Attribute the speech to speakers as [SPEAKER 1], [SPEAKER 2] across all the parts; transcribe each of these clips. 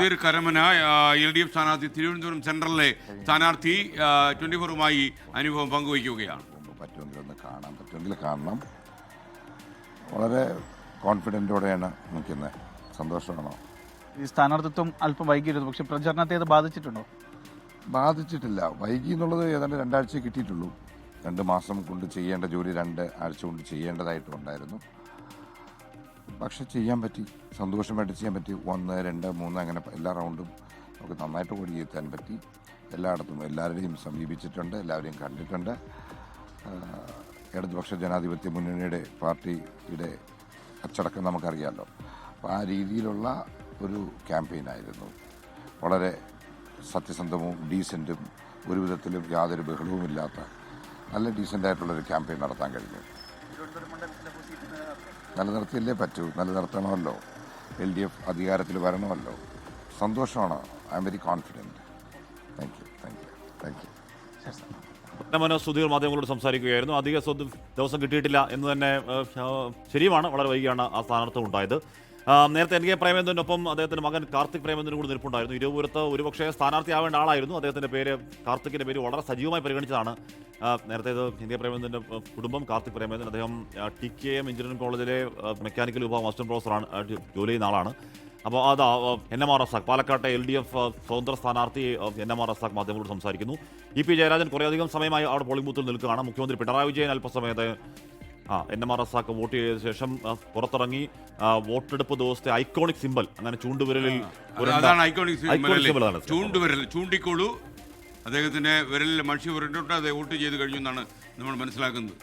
[SPEAKER 1] Thahir Karamana LDF സ്ഥാനാർത്ഥി തിരുവനന്തപുരം സെൻട്രലിലെ സ്ഥാനാർത്ഥി 24-മായി അനുഭവം പങ്കുവയ്ക്കുകയാണ്.
[SPEAKER 2] പറ്റുമെങ്കിൽ കാണണം. വളരെ കോൺഫിഡൻറ്റോടെയാണ് നിൽക്കുന്നത്. സന്തോഷമാണോ?
[SPEAKER 3] ഈ സ്ഥാനാർത്ഥിത്വം അല്പം വൈകിയിരുന്നു, പക്ഷെ പ്രചരണത്തെ അത് ബാധിച്ചിട്ടുണ്ടോ?
[SPEAKER 2] ബാധിച്ചിട്ടില്ല. വൈകി എന്നുള്ളത് ഏതാണ്ട് 2 ആഴ്ച കിട്ടിയിട്ടുള്ളൂ. 2 മാസം കൊണ്ട് ചെയ്യേണ്ട ജോലി 2 ആഴ്ച കൊണ്ട് ചെയ്യേണ്ടതായിട്ടുണ്ടായിരുന്നു. പക്ഷെ ചെയ്യാൻ പറ്റി, സന്തോഷമായിട്ട് ചെയ്യാൻ പറ്റി. 1, 2, 3 അങ്ങനെ എല്ലാ റൗണ്ടും നമുക്ക് നന്നായിട്ട് ഓടിയെത്താൻ പറ്റി. എല്ലായിടത്തും എല്ലാവരെയും സമീപിച്ചിട്ടുണ്ട്, എല്ലാവരെയും കണ്ടിട്ടുണ്ട്. ഇടതുപക്ഷ ജനാധിപത്യ മുന്നണിയുടെ പാർട്ടിയുടെ അച്ചടക്കം നമുക്കറിയാമല്ലോ. അപ്പോൾ ആ രീതിയിലുള്ള ഒരു ക്യാമ്പയിനായിരുന്നു. വളരെ സത്യസന്ധവും ഡീസൻറ്റും ഒരു വിധത്തിലും യാതൊരു ബഹളവും ഇല്ലാത്ത നല്ല ഡീസൻ്റായിട്ടുള്ളൊരു ക്യാമ്പയിൻ നടത്താൻ കഴിഞ്ഞു. നിലനിർത്തിയല്ലേ പറ്റൂ, നിലനിർത്തണമല്ലോ. LDF അധികാരത്തിൽ വരണമല്ലോ. സന്തോഷമാണ്. I am very confident. Thank you.
[SPEAKER 4] Manoj Sudheer മാധ്യമങ്ങളോട് സംസാരിക്കുകയായിരുന്നു. അധിക ദിവസം കിട്ടിയിട്ടില്ല എന്ന് തന്നെ ശരിയുമാണ്. വളരെ വൈകിയാണ് ആ സ്ഥാനാർത്ഥം ഉണ്ടായത്. നേരത്തെ NK പ്രേമേന്ദ്രനൊപ്പം അദ്ദേഹത്തിന്റെ മകൻ കാർത്തിക് പ്രേമേന്ദ്രൻ കൂടി നിൽപ്പുണ്ടായിരുന്നു. ഇരുപുരത്ത് ഒരുപക്ഷെ സ്ഥാനാർത്ഥിയാവേണ്ട ആളായിരുന്നു. അദ്ദേഹത്തിന്റെ പേര്, കാർത്തിക്കിന്റെ പേര് വളരെ സജീവമായി പരിഗണിച്ചതാണ്. നേരത്തെ NK പ്രേമേന്ദ്രന്റെ കുടുംബം കാർത്തിക് പ്രേമേന്ദ്രൻ, അദ്ദേഹം TKM എഞ്ചിനീയറിംഗ് കോളേജിലെ മെക്കാനിക്കൽ വിഭാഗം അസിസ്റ്റന്റ് പ്രൊഫസറാണ്, ജോലി ചെയ്യുന്ന ആളാണ്. അപ്പോൾ അത് NMR റസാഖ്, പാലക്കാട്ടെ LDF സ്വതന്ത്ര സ്ഥാനാർത്ഥി NMR റസാഖ് മാധ്യമങ്ങളോട് സംസാരിക്കുന്നു. EP ജയരാജൻ കുറേയധികം സമയമായി അവിടെ പോളിംഗ് ബൂത്തിൽ നിൽക്കുകയാണ്. മുഖ്യമന്ത്രി പിണറായി വിജയൻ അല്പസമയത്ത് NMR റസാഖ് വോട്ട് ചെയ്ത ശേഷം പുറത്തിറങ്ങി വോട്ടെടുപ്പ് ദിവസത്തെ ഐക്കോണിക് സിമ്പൽ, അങ്ങനെ ചൂണ്ടുവിരലിൽ
[SPEAKER 1] ചൂണ്ടിക്കോളൂ, അദ്ദേഹത്തിന്റെ വിരലിൽ മഷി പുരണ്ടിട്ട് അദ്ദേഹം വോട്ട് ചെയ്ത് കഴിഞ്ഞു എന്നാണ് നമ്മൾ മനസ്സിലാക്കുന്നത്.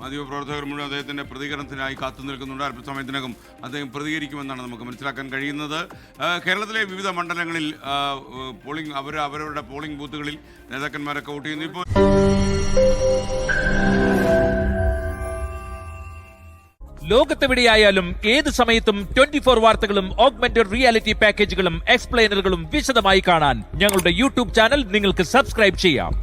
[SPEAKER 1] മാധ്യമപ്രവർത്തകർ മുഴുവൻ അദ്ദേഹത്തിന്റെ പ്രതികരണത്തിനായി കാത്തു നിൽക്കുന്നുണ്ട്. അല്പസമയത്തിനകം അദ്ദേഹം പ്രതികരിക്കുമെന്നാണ് നമുക്ക് മനസ്സിലാക്കാൻ കഴിയുന്നത്. കേരളത്തിലെ വിവിധ മണ്ഡലങ്ങളിൽ അവരവരുടെ പോളിംഗ് ബൂത്തുകളിൽ നേതാക്കന്മാരൊക്കെ വോട്ട് ചെയ്യുന്നു. ഇപ്പോൾ
[SPEAKER 5] ലോകത്തെവിടെയായാലും ഏത് സമയത്തും 24 വാർത്തകളും ഓഗ്മെന്റഡ് റിയാലിറ്റി പാക്കേജുകളും എക്സ്പ്ലെയിനറുകളും വിശദമായി കാണാൻ ഞങ്ങളുടെ YouTube ചാനൽ നിങ്ങൾക്ക് സബ്സ്ക്രൈബ് ചെയ്യാം.